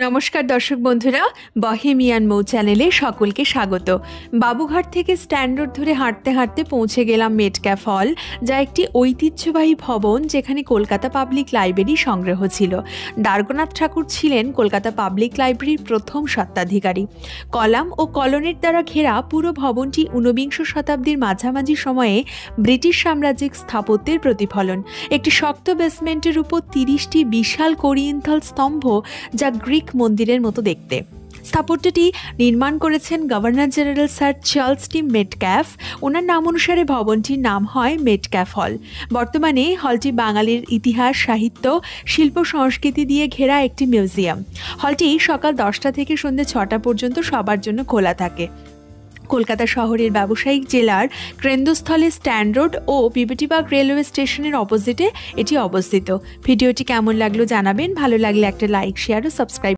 নমস্কার দর্শক বন্ধুরা, বহেমিয়ান মৌ চ্যানেলে সকলকে স্বাগত। বাবুঘাট থেকে স্ট্যান্ড রোড ধরে হাঁটতে হাঁটতে পৌঁছে গেলাম মেটক্যাফ হল, যা একটি ঐতিহ্যবাহী ভবন যেখানে কলকাতা পাবলিক লাইব্রেরি সংগ্রহ ছিল। দ্বারকানাথ ঠাকুর ছিলেন কলকাতা পাবলিক লাইব্রেরির প্রথম স্বত্বাধিকারী। কলাম ও কলোনির দ্বারা ঘেরা পুরো ভবনটি ঊনবিংশ শতাব্দীর মাঝামাঝি সময়ে ব্রিটিশ সাম্রাজ্যিক স্থাপত্যের প্রতিফলন। একটি শক্ত বেসমেন্টের উপর 30টি বিশাল কোরিয়েন্টাল স্তম্ভ, যা গ্রিক মন্দিরের মতো দেখতে। স্থাপত্যটি নির্মাণ করেছেন গভর্নর জেনারেল স্যার চার্লস টি মেটক্যাফ। ওনার নাম অনুসারে ভবনটির নাম হয় মেটক্যাফ হল। বর্তমানে হলটি বাঙালির ইতিহাস, সাহিত্য, শিল্প, সংস্কৃতি দিয়ে ঘেরা একটি মিউজিয়াম। হলটি সকাল 10টা থেকে সন্ধ্যে 6টা পর্যন্ত সবার জন্য খোলা থাকে। কলকাতা শহরের ব্যবসায়িক জেলার কেন্দ্রস্থলে স্ট্যান্ড রোড ও বিভূতিবাগ রেলওয়ে স্টেশনের অপোজিটে এটি অবস্থিত। ভিডিওটি কেমন লাগলো জানাবেন। ভালো লাগলে একটা লাইক, শেয়ার ও সাবস্ক্রাইব